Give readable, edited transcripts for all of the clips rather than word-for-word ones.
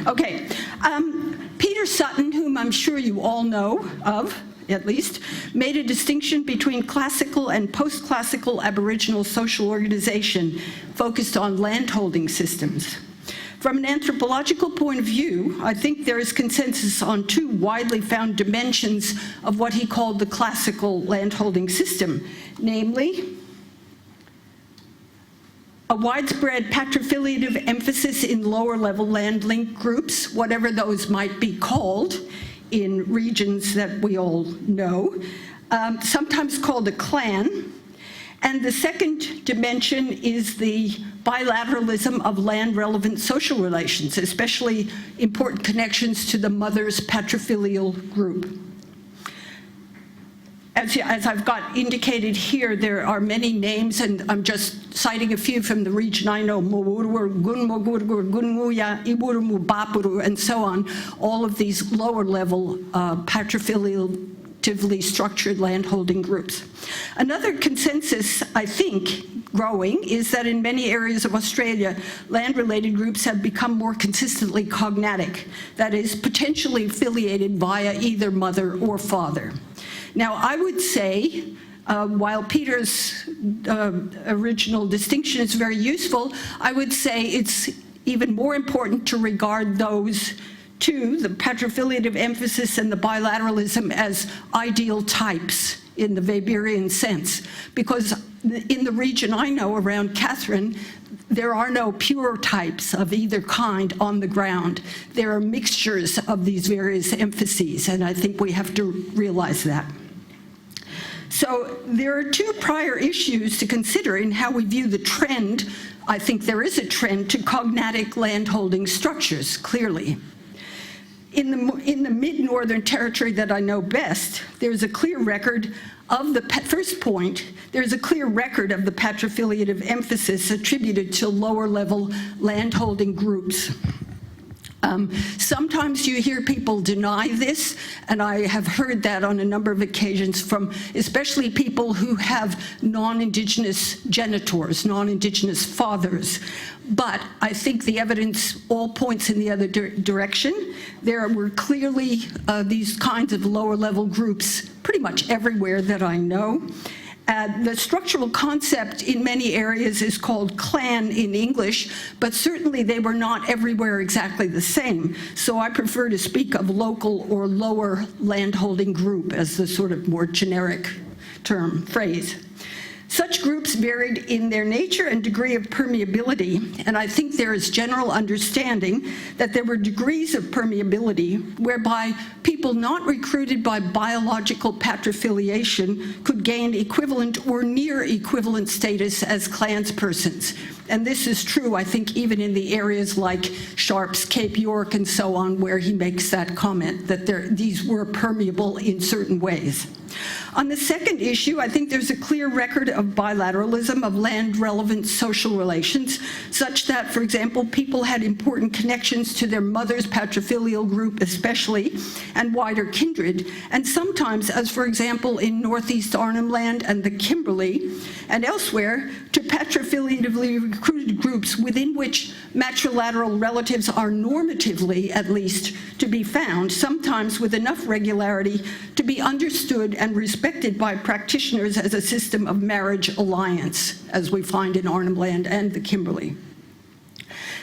Okay. Peter Sutton, whom I'm sure you all know of, at least, made a distinction between classical and post-classical Aboriginal social organization focused on landholding systems. From an anthropological point of view, I think there is consensus on two widely found dimensions of what he called the classical landholding system, namely, a widespread patrilineal emphasis in lower-level land-linked groups, whatever those might be called, in regions that we all know, sometimes called a clan. And the second dimension is the bilateralism of land-relevant social relations, especially important connections to the mother's patrilineal group. As I've got indicated here, there are many names, and I'm just citing a few from the region I know, and so on, all of these lower-level patrilineally structured landholding groups. Another consensus, I think, growing, is that in many areas of Australia, land-related groups have become more consistently cognatic, that is, potentially affiliated via either mother or father. Now, I would say, while Peter's original distinction is very useful, I would say it's even more important to regard those two, the patrilineal emphasis and the bilateralism, as ideal types in the Weberian sense, because in the region I know around Catherine, there are no pure types of either kind on the ground. There are mixtures of these various emphases, and I think we have to realize that. So there are two prior issues to consider in how we view the trend. I think there is a trend to cognatic landholding structures, clearly. In the mid-northern territory that I know best, there's a clear record of the first point. There's a clear record of the patrilineal emphasis attributed to lower-level landholding groups. Sometimes you hear people deny this, and I have heard that on a number of occasions from especially people who have non-Indigenous genitors, non-Indigenous fathers. But I think the evidence all points in the other direction. There were clearly these kinds of lower-level groups pretty much everywhere that I know. The structural concept in many areas is called clan in English, but certainly they were not everywhere exactly the same. So I prefer to speak of local or lower landholding group as the sort of more generic phrase. Such groups varied in their nature and degree of permeability, and I think there is general understanding that there were degrees of permeability whereby people not recruited by biological patrifiliation could gain equivalent or near equivalent status as clanspersons. And this is true, I think, even in the areas like Sharp's Cape York and so on, where he makes that comment that these were permeable in certain ways. On the second issue, I think there's a clear record of bilateralism of land-relevant social relations, such that, for example, people had important connections to their mother's patrilineal group especially, and wider kindred, and sometimes, as for example in Northeast Arnhem Land and the Kimberley, and elsewhere, to patrilineally recruited groups within which matrilateral relatives are normatively, at least, to be found, sometimes with enough regularity to be understood and respected by practitioners as a system of marriage alliance, as we find in Arnhem Land and the Kimberley.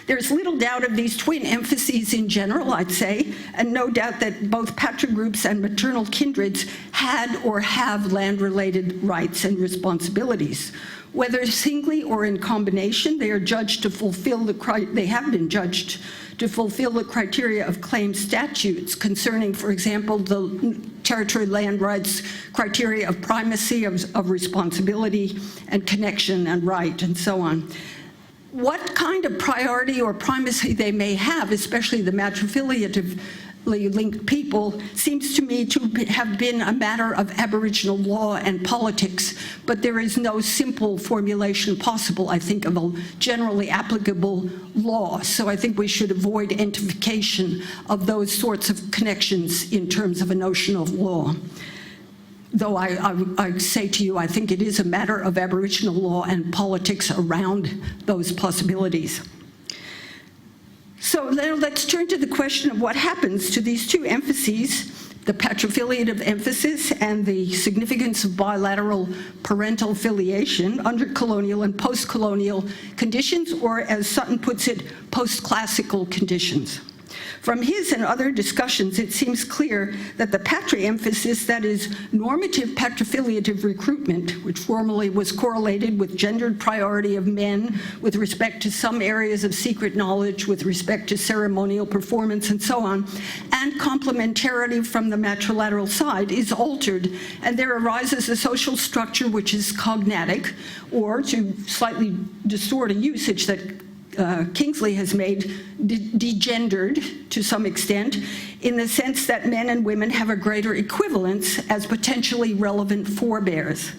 There's little doubt of these twin emphases in general, I'd say, and no doubt that both patrigroups and maternal kindreds had or have land-related rights and responsibilities. Whether singly or in combination, they are judged to fulfill they have been judged to fulfill the criteria of claim statutes concerning, for example, the territory land rights criteria of primacy, of responsibility and connection and right and so on. What kind of priority or primacy they may have, especially the matrilineally linked people, seems to me to have been a matter of Aboriginal law and politics, but there is no simple formulation possible, I think, of a generally applicable law. So I think we should avoid entification of those sorts of connections in terms of a notion of law. Though I say to you, I think it is a matter of Aboriginal law and politics around those possibilities. So now let's turn to the question of what happens to these two emphases, the patrifiliative emphasis and the significance of bilateral parental filiation under colonial and post-colonial conditions, or as Sutton puts it, post-classical conditions. From his and other discussions, it seems clear that the patri emphasis, that is, normative patrifiliative recruitment, which formerly was correlated with gendered priority of men with respect to some areas of secret knowledge, with respect to ceremonial performance and so on, and complementarity from the matrilateral side, is altered, and there arises a social structure which is cognatic, or, to slightly distort a usage that Kingsley has made, degendered to some extent, in the sense that men and women have a greater equivalence as potentially relevant forebears.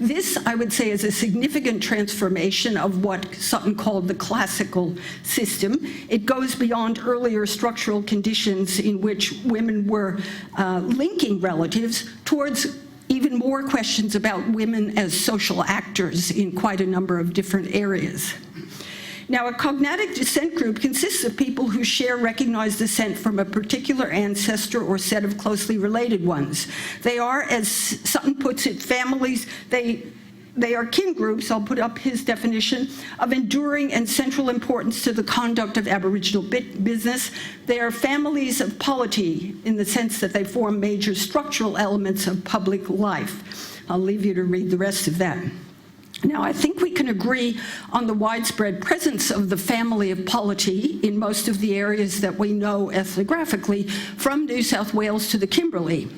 This, I would say, is a significant transformation of what Sutton called the classical system. It goes beyond earlier structural conditions in which women were linking relatives towards even more questions about women as social actors in quite a number of different areas. Now, a cognatic descent group consists of people who share recognized descent from a particular ancestor or set of closely related ones. They are, as Sutton puts it, families. They are kin groups, I'll put up his definition, of enduring and central importance to the conduct of Aboriginal business. They are families of polity in the sense that they form major structural elements of public life. I'll leave you to read the rest of that. Now, I think we can agree on the widespread presence of the family of polity in most of the areas that we know ethnographically, from New South Wales to the Kimberley.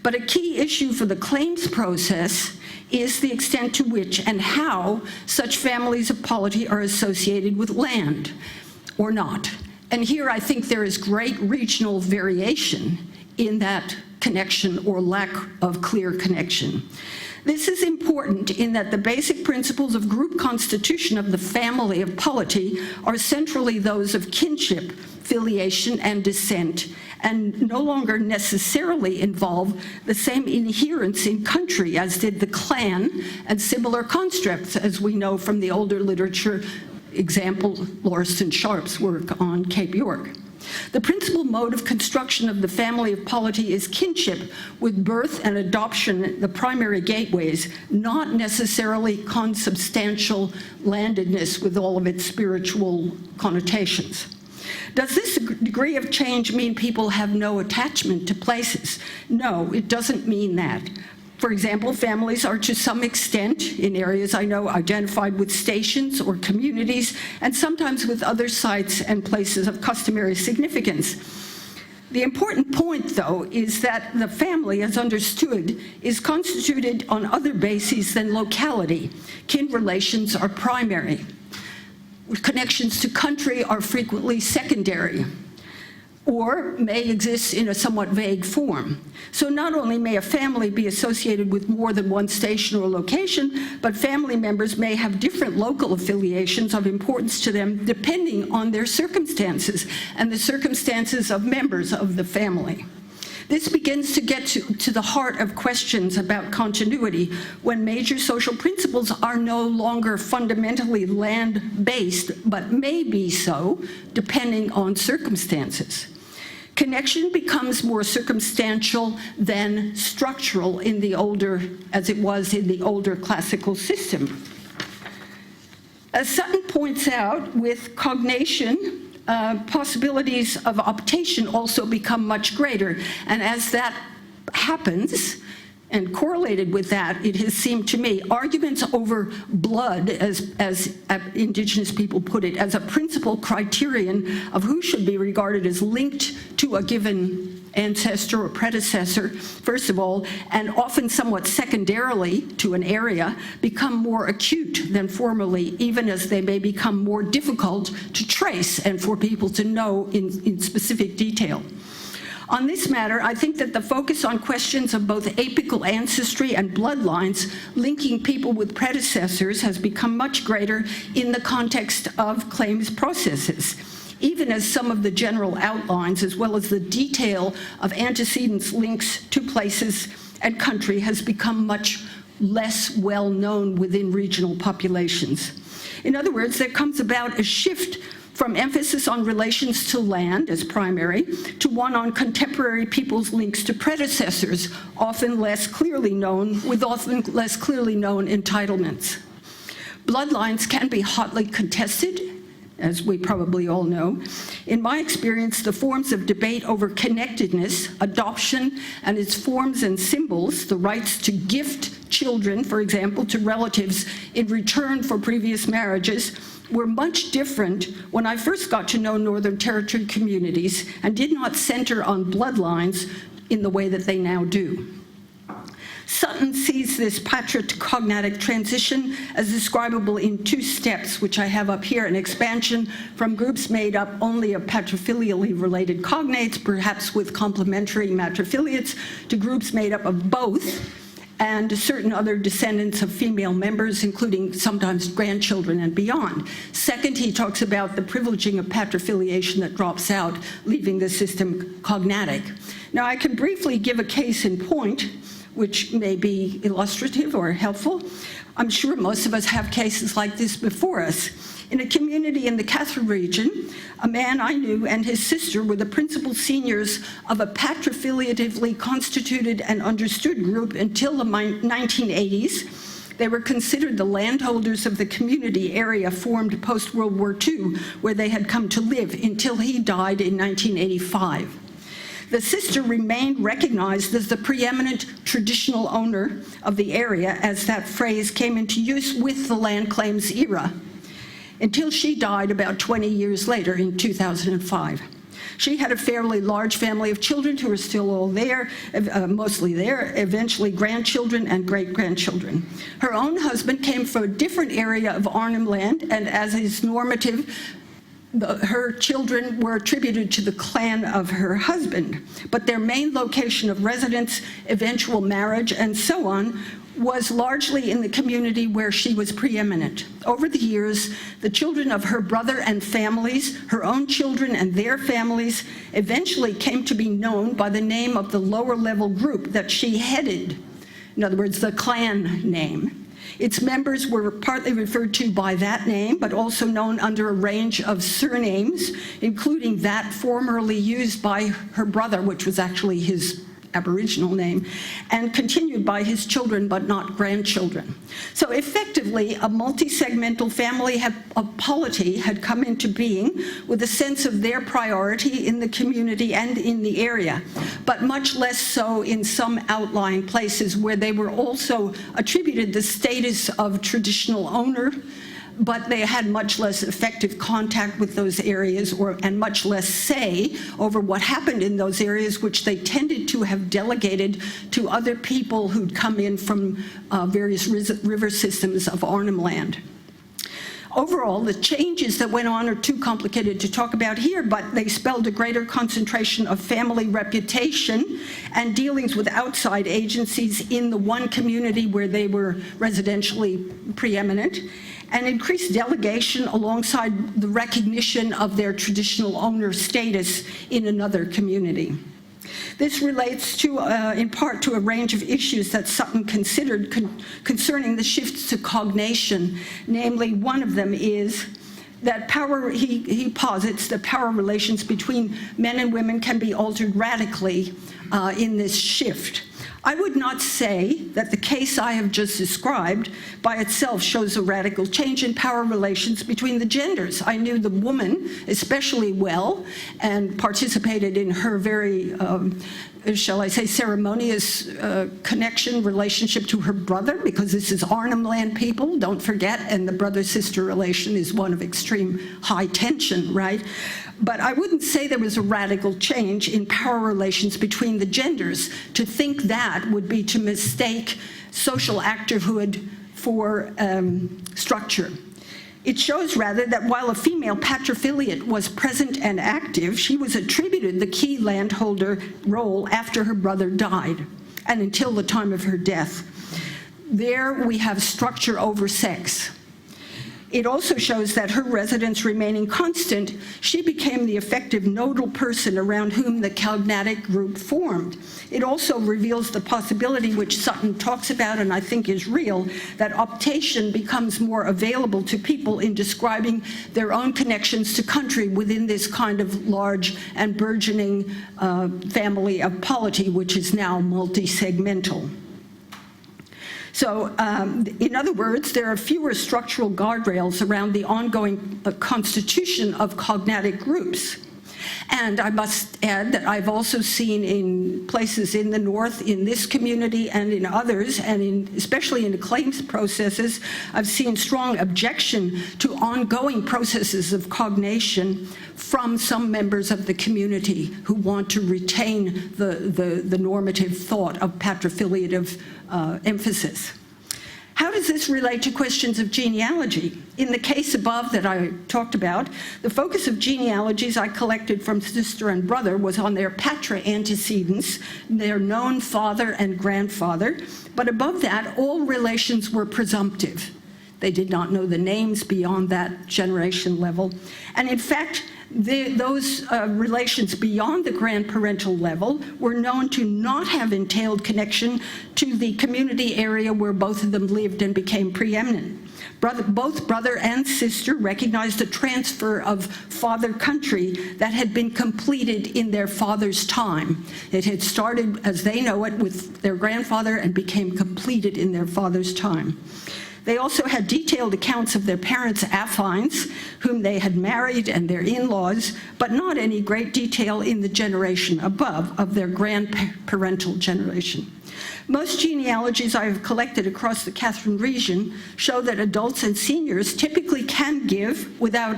But a key issue for the claims process is the extent to which and how such families of polity are associated with land or not. And here I think there is great regional variation in that connection or lack of clear connection. This is important in that the basic principles of group constitution of the family of polity are centrally those of kinship, filiation, and descent, and no longer necessarily involve the same inherence in country as did the clan and similar constructs, as we know from the older literature, example, Lauriston Sharp's work on Cape York. The principal mode of construction of the family of polity is kinship, with birth and adoption the primary gateways, not necessarily consubstantial landedness with all of its spiritual connotations. Does this degree of change mean people have no attachment to places? No, it doesn't mean that. For example, families are to some extent, in areas I know, identified with stations or communities, and sometimes with other sites and places of customary significance. The important point, though, is that the family, as understood, is constituted on other bases than locality. Kin relations are primary. Connections to country are frequently secondary, or may exist in a somewhat vague form. So not only may a family be associated with more than one station or location, but family members may have different local affiliations of importance to them depending on their circumstances and the circumstances of members of the family. This begins to get to the heart of questions about continuity when major social principles are no longer fundamentally land-based, but may be so depending on circumstances. Connection becomes more circumstantial than structural in the older, as it was in the older classical system. As Sutton points out, with cognation, possibilities of optation also become much greater. And as that happens, and correlated with that, it has seemed to me, arguments over blood, as Indigenous people put it, as a principal criterion of who should be regarded as linked to a given ancestor or predecessor, first of all, and often somewhat secondarily to an area, become more acute than formerly, even as they may become more difficult to trace and for people to know in specific detail. On this matter, I think that the focus on questions of both apical ancestry and bloodlines linking people with predecessors has become much greater in the context of claims processes, even as some of the general outlines, as well as the detail of antecedents links to places and country, has become much less well known within regional populations. In other words, there comes about a shift from emphasis on relations to land as primary to one on contemporary people's links to predecessors, with often less clearly known entitlements. Bloodlines can be hotly contested, as we probably all know. In my experience, the forms of debate over connectedness, adoption, and its forms and symbols, the rights to gift children, for example, to relatives in return for previous marriages, were much different when I first got to know Northern Territory communities and did not center on bloodlines in the way that they now do. Sutton sees this patritognatic transition as describable in two steps, which I have up here: an expansion from groups made up only of patrifilially related cognates, perhaps with complementary matrifiliates, to groups made up of both, and certain other descendants of female members, including sometimes grandchildren and beyond. Second, he talks about the privileging of patrifiliation that drops out, leaving the system cognatic. Now, I can briefly give a case in point, which may be illustrative or helpful. I'm sure most of us have cases like this before us. In a community in the Catherine region, a man I knew and his sister were the principal seniors of a patrifiliatively constituted and understood group until the 1980s. They were considered the landholders of the community area formed post-World War II, where they had come to live, until he died in 1985. The sister remained recognized as the preeminent traditional owner of the area, as that phrase came into use with the land claims era, until she died about 20 years later in 2005. She had a fairly large family of children who are still all there, mostly there, eventually grandchildren and great-grandchildren. Her own husband came from a different area of Arnhem Land, and as is normative, her children were attributed to the clan of her husband, but their main location of residence, eventual marriage, and so on, was largely in the community where she was preeminent. Over the years, the children of her brother and families, her own children and their families, eventually came to be known by the name of the lower level group that she headed. In other words, the clan name. Its members were partly referred to by that name, but also known under a range of surnames, including that formerly used by her brother, which was actually his Aboriginal name, and continued by his children, but not grandchildren. So effectively, a multi-segmental family of polity had come into being with a sense of their priority in the community and in the area, but much less so in some outlying places where they were also attributed the status of traditional owner, but they had much less effective contact with those areas and much less say over what happened in those areas, which they tended to have delegated to other people who'd come in from various river systems of Arnhem Land. Overall, the changes that went on are too complicated to talk about here, but they spelled a greater concentration of family reputation and dealings with outside agencies in the one community where they were residentially preeminent, and increased delegation alongside the recognition of their traditional owner status in another community. This relates to, in part, to a range of issues that Sutton considered concerning the shifts to cognation. Namely, one of them is that power, he posits that power relations between men and women can be altered radically in this shift. I would not say that the case I have just described by itself shows a radical change in power relations between the genders. I knew the woman especially well and participated in her very, shall I say, ceremonious relationship to her brother, because this is Arnhem Land people, don't forget, and the brother-sister relation is one of extreme high tension, right? But I wouldn't say there was a radical change in power relations between the genders. To think that would be to mistake social actorhood for structure. It shows rather that while a female patrifiliate was present and active, she was attributed the key landholder role after her brother died and until the time of her death. There we have structure over sex. It also shows that her residence remaining constant, she became the effective nodal person around whom the cognatic group formed. It also reveals the possibility, which Sutton talks about and I think is real, that optation becomes more available to people in describing their own connections to country within this kind of large and burgeoning family of polity, which is now multi-segmental. So, in other words, there are fewer structural guardrails around the ongoing constitution of cognatic groups. And I must add that I've also seen in places in the North, in this community and in others, and especially in the claims processes, I've seen strong objection to ongoing processes of cognation from some members of the community who want to retain the normative thought of patrifiliative emphasis. How does this relate to questions of genealogy? In the case above that I talked about, the focus of genealogies I collected from sister and brother was on their patra antecedents, their known father and grandfather, but above that, all relations were presumptive. They did not know the names beyond that generation level. And in fact, those relations beyond the grandparental level were known to not have entailed connection to the community area where both of them lived and became preeminent. Both brother and sister recognized a transfer of father country that had been completed in their father's time. It had started, as they know it, with their grandfather and became completed in their father's time. They also had detailed accounts of their parents' affines, whom they had married, and their in-laws, but not any great detail in the generation above of their grandparental generation. Most genealogies I have collected across the Catherine region show that adults and seniors typically can give, without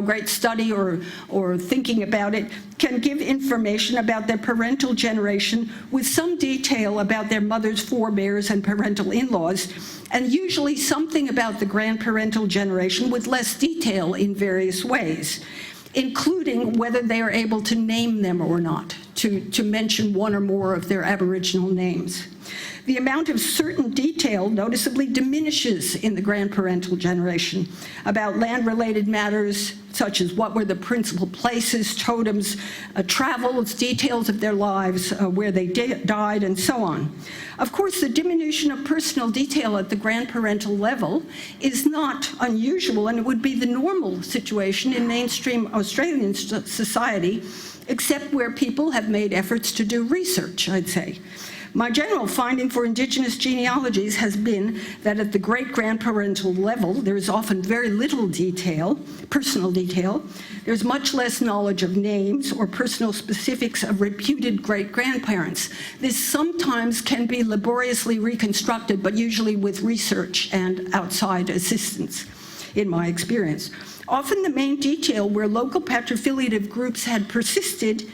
great study or thinking about it, can give information about their parental generation with some detail about their mother's forebears and parental in-laws, and usually something about the grandparental generation with less detail in various ways, including whether they are able to name them or not, to mention one or more of their Aboriginal names. The amount of certain detail noticeably diminishes in the grandparental generation about land-related matters such as what were the principal places, totems, travels, details of their lives, where they died, and so on. Of course, the diminution of personal detail at the grandparental level is not unusual, and it would be the normal situation in mainstream Australian society, except where people have made efforts to do research, I'd say. My general finding for Indigenous genealogies has been that at the great-grandparental level, there is often very little detail, personal detail. There's much less knowledge of names or personal specifics of reputed great-grandparents. This sometimes can be laboriously reconstructed, but usually with research and outside assistance, in my experience. Often the main detail where local patrifiliative groups had persisted,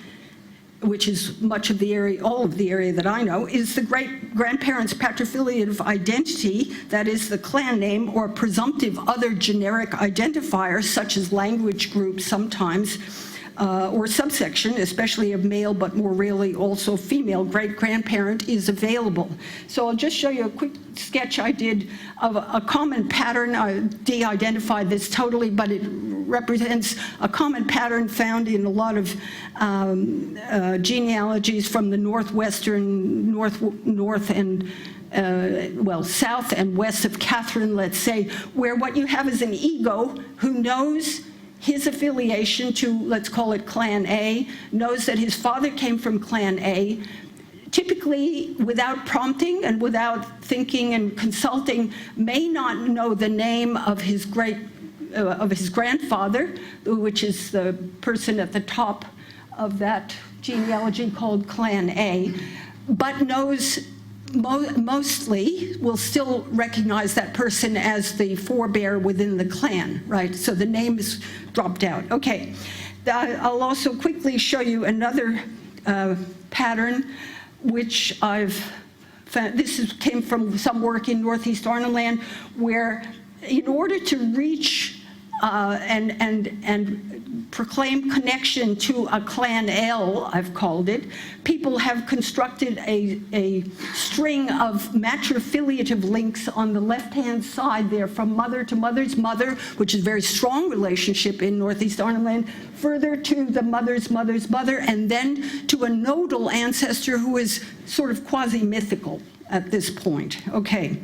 which is much of the area, all of the area that I know, is the great-grandparents' patrifiliative identity, that is the clan name or presumptive other generic identifiers, such as language groups sometimes, or subsection, especially of male, but more rarely also female great-grandparent, is available. So I'll just show you a quick sketch I did of a common pattern. I de-identified this totally, but it represents a common pattern found in a lot of genealogies from the northwestern, north and south and west of Catherine, let's say, where what you have is an ego who knows his affiliation to, let's call it Clan A, knows that his father came from Clan A, typically without prompting and without thinking and consulting, may not know the name of his grandfather, which is the person at the top of that genealogy called Clan A, but knows mostly will still recognize that person as the forebear within the clan, right? So the name is dropped out. Okay, I'll also quickly show you another pattern, which I've found. This came from some work in Northeast Arnhem Land, where in order to reach and proclaim connection to a clan L, I've called it, people have constructed a string of matrifiliative links on the left-hand side there, from mother to mother's mother, which is a very strong relationship in Northeast Arnhem Land, further to the mother's mother's mother, and then to a nodal ancestor who is sort of quasi-mythical at this point. Okay.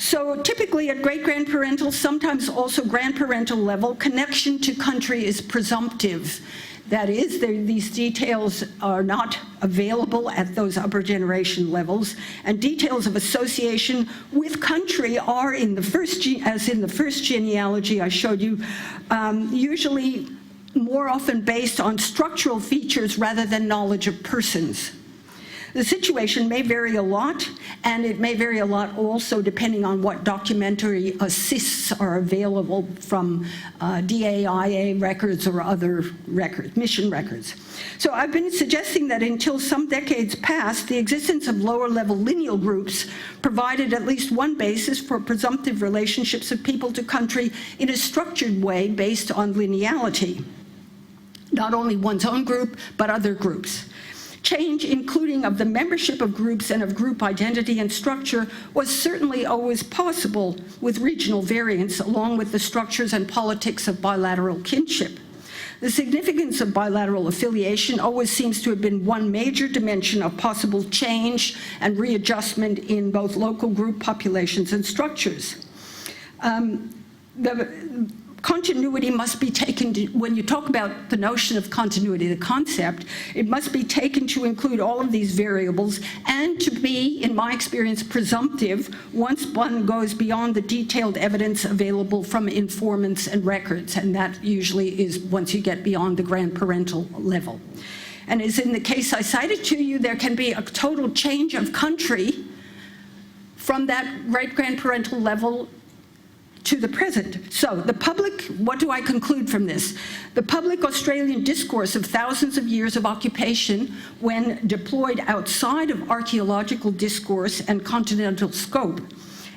So typically at great-grandparental, sometimes also grandparental level, connection to country is presumptive. That is, these details are not available at those upper generation levels, and details of association with country are in the first, as in the first genealogy I showed you, usually more often based on structural features rather than knowledge of persons. The situation may vary a lot, and it may vary a lot also depending on what documentary assists are available from DAIA records or other records, mission records. So I've been suggesting that until some decades past, the existence of lower-level lineal groups provided at least one basis for presumptive relationships of people to country in a structured way based on lineality. Not only one's own group, but other groups. Change, including of the membership of groups and of group identity and structure, was certainly always possible with regional variance, along with the structures and politics of bilateral kinship. The significance of bilateral affiliation always seems to have been one major dimension of possible change and readjustment in both local group populations and structures. Continuity must be taken to, when you talk about the notion of continuity, the concept, it must be taken to include all of these variables and to be, in my experience, presumptive once one goes beyond the detailed evidence available from informants and records, and that usually is once you get beyond the grandparental level. And as in the case I cited to you, there can be a total change of country from that great-grandparental level to the present. So the public, what do I conclude from this? The public Australian discourse of thousands of years of occupation, when deployed outside of archaeological discourse and continental scope,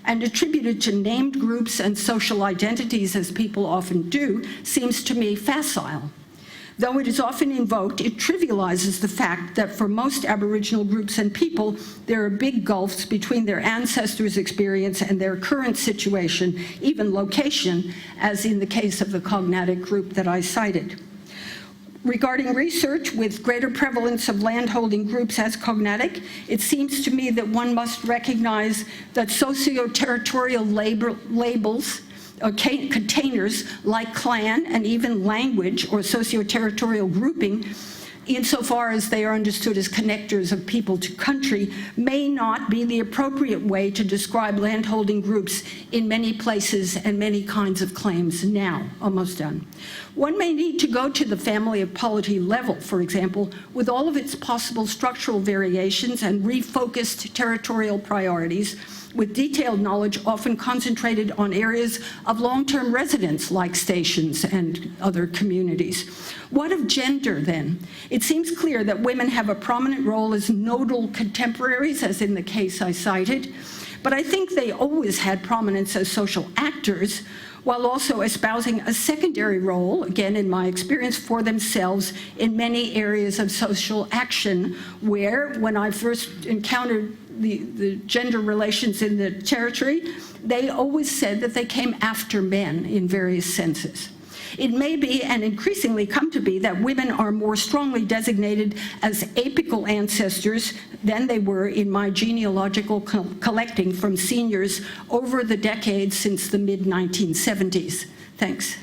and attributed to named groups and social identities, as people often do, seems to me facile. Though it is often invoked, it trivializes the fact that for most Aboriginal groups and people, there are big gulfs between their ancestors' experience and their current situation, even location, as in the case of the cognatic group that I cited. Regarding research with greater prevalence of landholding groups as cognatic, it seems to me that one must recognize that socio-territorial labels containers like clan and even language or socio-territorial grouping, insofar as they are understood as connectors of people to country, may not be the appropriate way to describe landholding groups in many places and many kinds of claims now. Almost done. One may need to go to the family of polity level, for example, with all of its possible structural variations and refocused territorial priorities, with detailed knowledge often concentrated on areas of long-term residence like stations and other communities. What of gender, then? It seems clear that women have a prominent role as nodal contemporaries, as in the case I cited, but I think they always had prominence as social actors, while also espousing a secondary role, again in my experience, for themselves in many areas of social action, where, when I first encountered the gender relations in the territory, they always said that they came after men in various senses. It may be, and increasingly come to be, that women are more strongly designated as apical ancestors than they were in my genealogical collecting from seniors over the decades since the mid-1970s. Thanks.